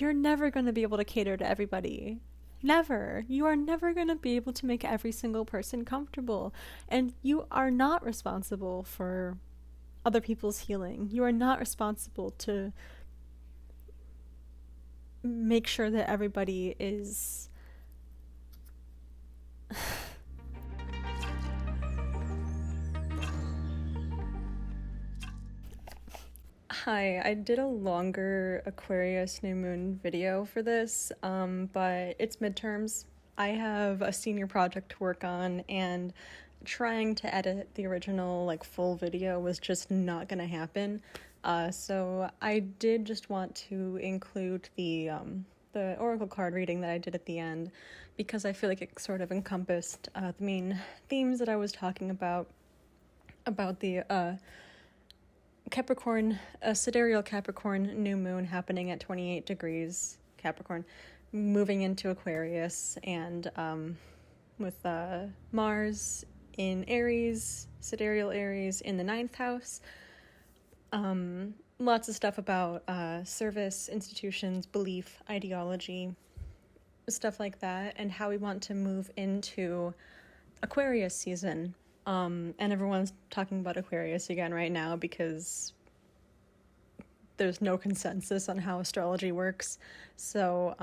You're never going to be able to cater to everybody. Never. You are never going to be able to make every single person comfortable. And you are not responsible for other people's healing. You are not responsible to make sure that everybody is Hi, I did a longer Aquarius new moon video for this, but it's midterms. I have a senior project to work on, and trying to edit the original, full video was just not gonna happen. So I did just want to include the oracle card reading that I did at the end, because I feel like it sort of encompassed the main themes that I was talking about the Capricorn, a Sidereal Capricorn new moon happening at 28 degrees Capricorn, moving into Aquarius, and with Mars in Aries, Sidereal Aries in the 9th house. Lots of stuff about service, institutions, belief, ideology, stuff like that, and how we want to move into Aquarius season. And everyone's talking about Aquarius again right now because there's no consensus on how astrology works. So,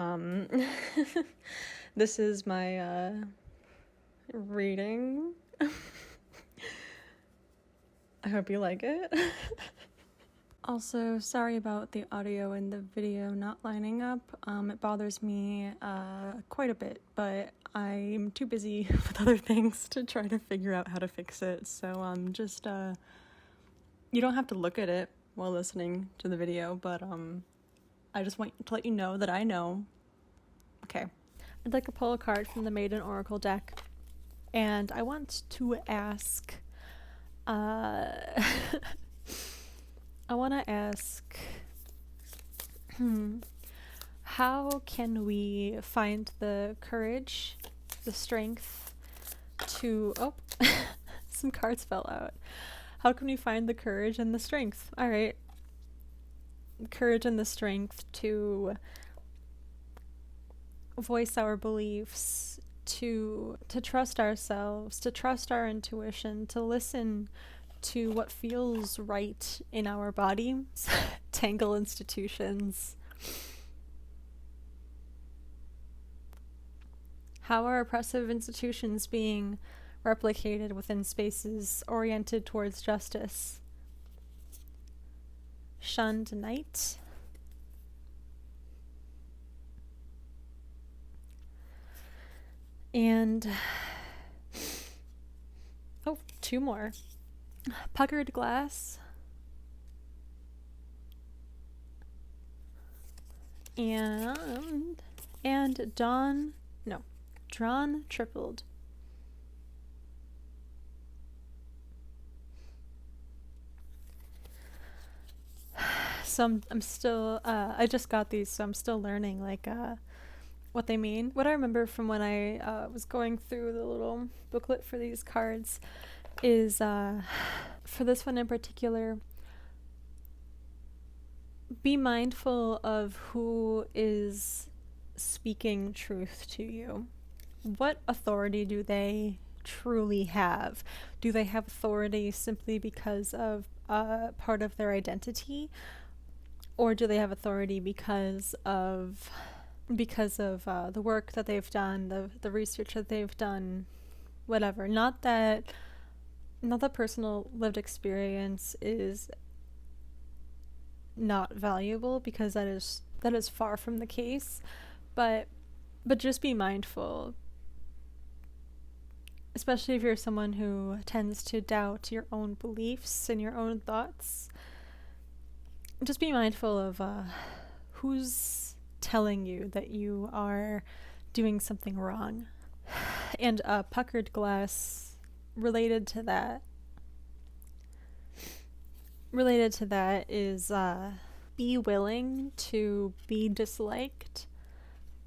this is my reading. I hope you like it. Also, sorry about the audio and the video not lining up. It bothers me quite a bit, but I'm too busy with other things to try to figure out how to fix it. So just you don't have to look at it while listening to the video, but I just want to let you know that I know. Okay, I'd like to pull a card from the Maiden Oracle deck, and I want to ask how can we find the courage, the strength to, some cards fell out. How can we find the courage and the strength? All right. Courage and the strength to voice our beliefs, to trust ourselves, to trust our intuition, to listen to what feels right in our body. Tangle institutions. How are oppressive institutions being replicated within spaces oriented towards justice? Shunned night. And two more. Puckered glass. And drawn tripled. So I'm still, I just got these, so I'm still learning, what they mean. What I remember from when I was going through the little booklet for these cards is, for this one in particular, be mindful of who is speaking truth to you. What authority do they truly have? Do they have authority simply because of part of their identity? Or do they have authority because of the work that they've done, the research that they've done, whatever? Not that personal lived experience is not valuable, because that is far from the case, but just be mindful, especially if you're someone who tends to doubt your own beliefs and your own thoughts. Just be mindful of who's telling you that you are doing something wrong. And puckered glass, related to that is be willing to be disliked.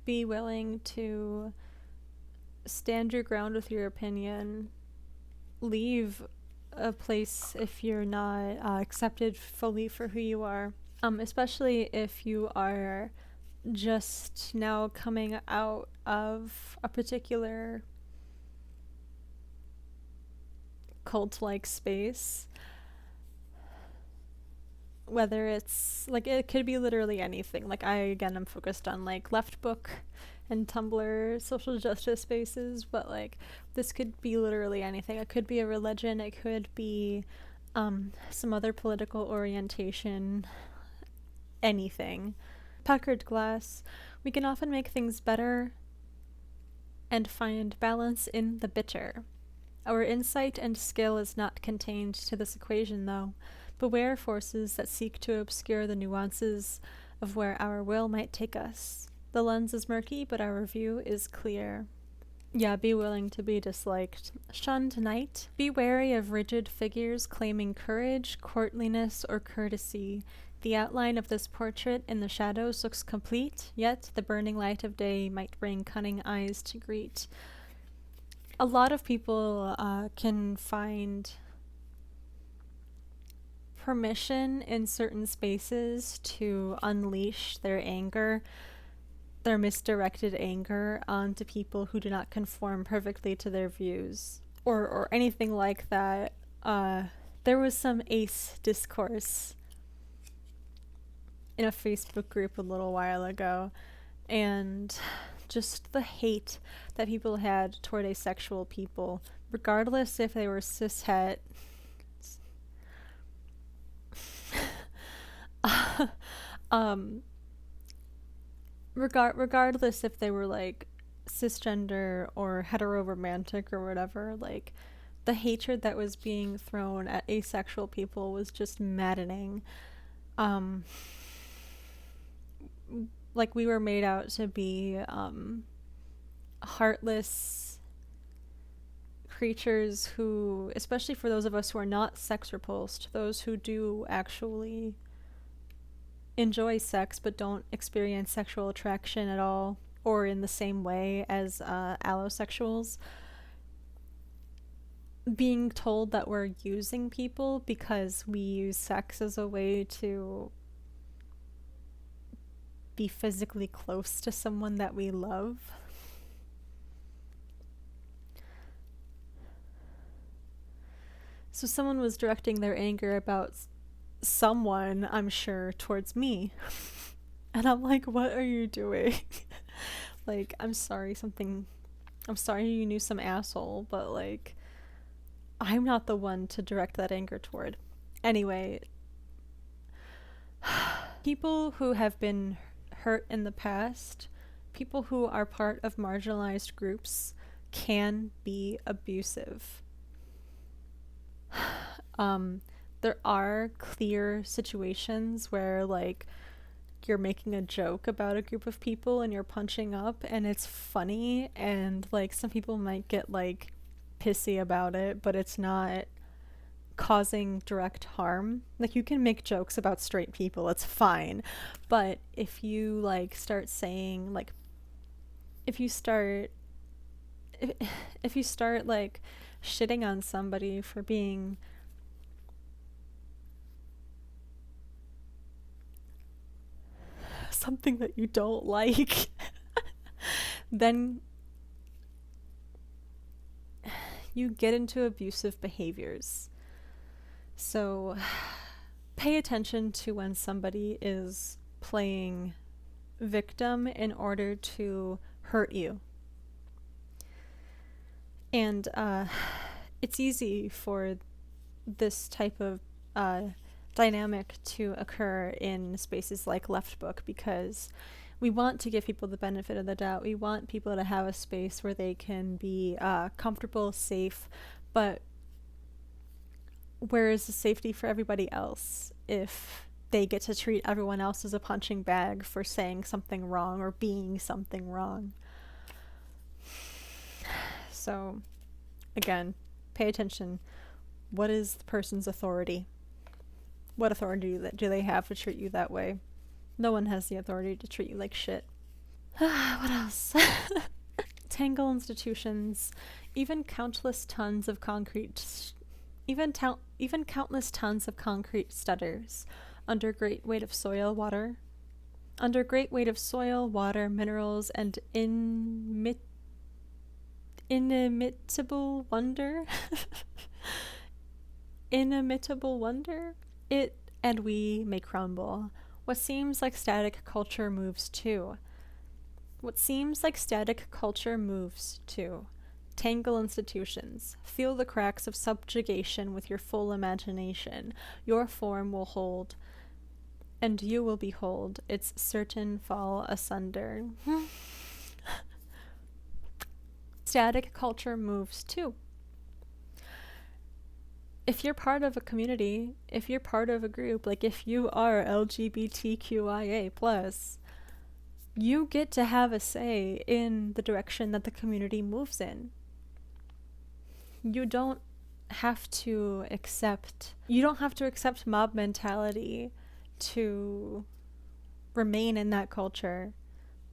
Be willing to stand your ground with your opinion. Leave a place if you're not accepted fully for who you are. Especially if you are just now coming out of a particular cult-like space. Whether it's like, it could be literally anything. Like, I'm focused on like left book and Tumblr social justice spaces, but like this could be literally anything. It could be a religion, it could be some other political orientation, anything. Puckered glass, we can often make things better and find balance in the bitter. Our insight and skill is not contained to this equation, though. Beware forces that seek to obscure the nuances of where our will might take us. The lens is murky, but our view is clear. Yeah, be willing to be disliked. Shunned knight. Be wary of rigid figures claiming courage, courtliness, or courtesy. The outline of this portrait in the shadows looks complete, yet the burning light of day might bring cunning eyes to greet. A lot of people can find permission in certain spaces to unleash their anger, their misdirected anger, onto people who do not conform perfectly to their views, or anything like that. There was some ace discourse in a Facebook group a little while ago, and just the hate that people had toward asexual people, regardless if they were cishet. Regardless if they were like cisgender or heteroromantic or whatever, like the hatred that was being thrown at asexual people was just maddening. Like, we were made out to be heartless creatures who, especially for those of us who are not sex repulsed, those who do actually enjoy sex but don't experience sexual attraction at all or in the same way as allosexuals, being told that we're using people because we use sex as a way to be physically close to someone that we love. So someone was directing their anger about someone, I'm sure, towards me. And I'm like, what are you doing? Like, I'm sorry you knew some asshole, but like, I'm not the one to direct that anger toward. Anyway, people who have been hurt in the past, people who are part of marginalized groups, can be abusive. There are clear situations where like you're making a joke about a group of people and you're punching up and it's funny, and like some people might get like pissy about it, but it's not causing direct harm. Like, you can make jokes about straight people, it's fine, but if you like start saying like, if you start like shitting on somebody for being something that you don't like, then you get into abusive behaviors. So pay attention to when somebody is playing victim in order to hurt you. And it's easy for this type of dynamic to occur in spaces like Left Book, because we want to give people the benefit of the doubt. We want people to have a space where they can be comfortable, safe, but where is the safety for everybody else if they get to treat everyone else as a punching bag for saying something wrong or being something wrong? So, again, pay attention. What is the person's authority? What authority do they have to treat you that way? No one has the authority to treat you like shit. What else? Tangle institutions, even countless tons of concrete stutters under great weight of soil, water, Under great weight of soil, water, minerals, and inimitable wonder, inimitable wonder, it and we may crumble. What seems like static culture moves too. What seems like static culture moves too. Tangle institutions. Feel the cracks of subjugation with your full imagination. Your form will hold, and you will behold its certain fall asunder. Static culture moves too. If you're part of a community, if you're part of a group, like if you are LGBTQIA+, you get to have a say in the direction that the community moves in. You don't have to accept mob mentality to remain in that culture.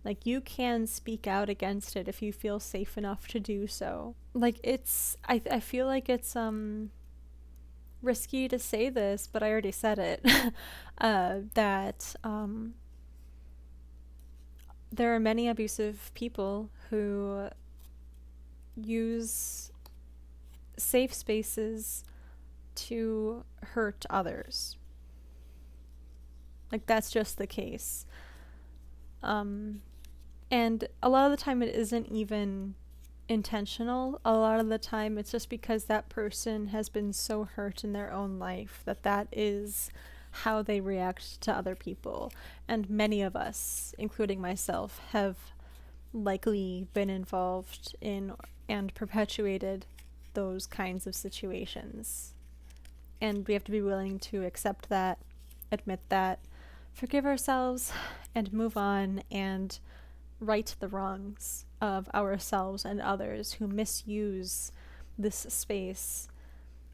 Like, you can speak out against it if you feel safe enough to do so. Like, I feel like it's risky to say this, but I already said it. That there are many abusive people who use safe spaces to hurt others. Like, that's just the case. And a lot of the time it isn't even intentional. A lot of the time it's just because that person has been so hurt in their own life that is how they react to other people. And many of us, including myself, have likely been involved in and perpetuated those kinds of situations. And we have to be willing to accept that, admit that, forgive ourselves, and move on and right the wrongs of ourselves and others who misuse this space,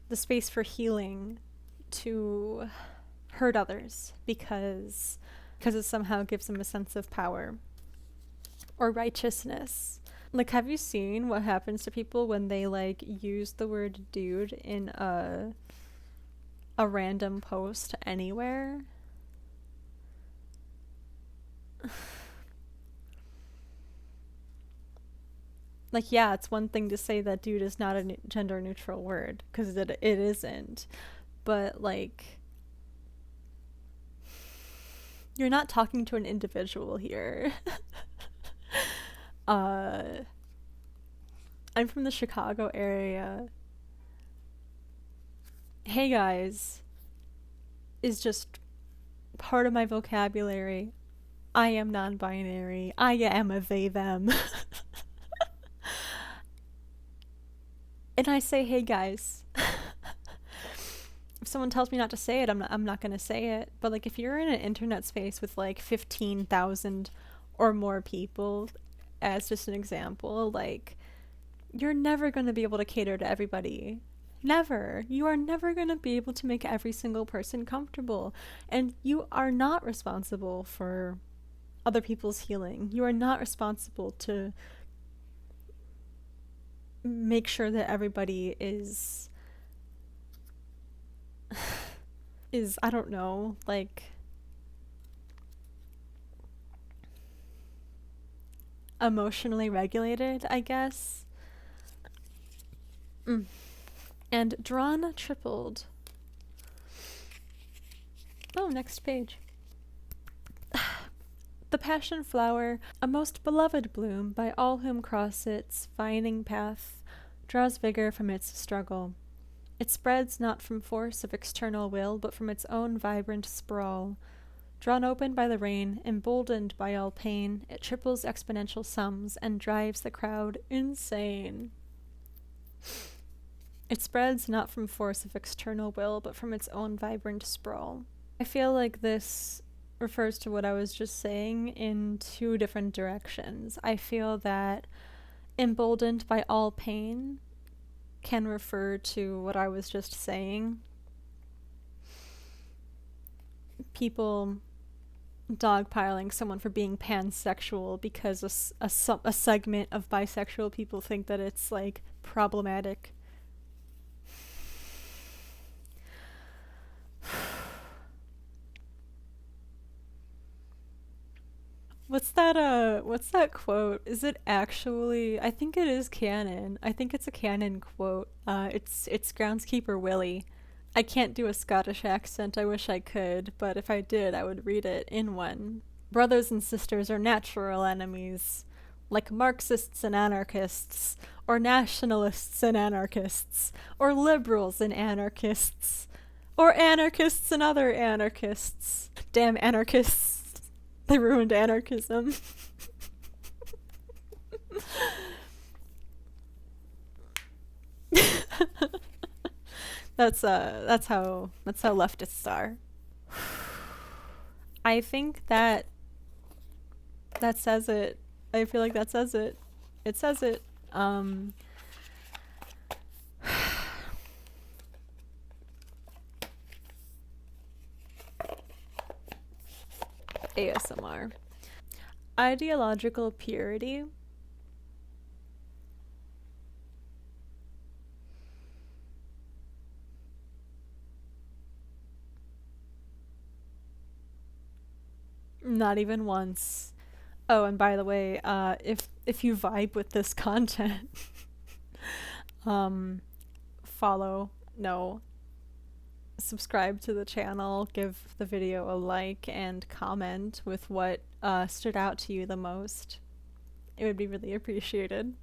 the space for healing, to hurt others because it somehow gives them a sense of power or righteousness. Like, have you seen what happens to people when they, like, use the word dude in a random post anywhere? Like, yeah, it's one thing to say that dude is not a gender neutral word, because it isn't. But, like, you're not talking to an individual here. I'm from the Chicago area. Hey guys is just part of my vocabulary. I am non-binary. I am a they, them. And I say, hey guys. If someone tells me not to say it, I'm not gonna say it. But, like, if you're in an internet space with, like, 15,000 or more people, as just an example, like, you're never gonna be able to cater to everybody. Never. You are never gonna be able to make every single person comfortable. And you are not responsible for other people's healing. You are not responsible to make sure that everybody is I don't know, like, emotionally regulated, I guess. And drawn tripled. Oh, next page. The passion flower, a most beloved bloom by all whom cross its vining path, draws vigor from its struggle. It spreads not from force of external will, but from its own vibrant sprawl. Drawn open by the rain, emboldened by all pain, it triples exponential sums and drives the crowd insane. It spreads not from force of external will, but from its own vibrant sprawl. I feel like this refers to what I was just saying in two different directions. I feel that emboldened by all pain can refer to what I was just saying. People dogpiling someone for being pansexual because a segment of bisexual people think that it's, like, problematic. what's that quote? Is it actually, I think it is canon. I think it's a canon quote. It's Groundskeeper Willie. I can't do a Scottish accent. I wish I could, but if I did, I would read it in one. Brothers and sisters are natural enemies, like Marxists and anarchists, or nationalists and anarchists, or liberals and anarchists, or anarchists and other anarchists. Damn anarchists. They ruined anarchism. That's how leftists are. I think that says it. I feel like that says it. It says it. ASMR. Ideological purity. Not even once. Oh, and by the way, if you vibe with this content, follow, no, subscribe to the channel, give the video a like, and comment with what stood out to you the most. It would be really appreciated.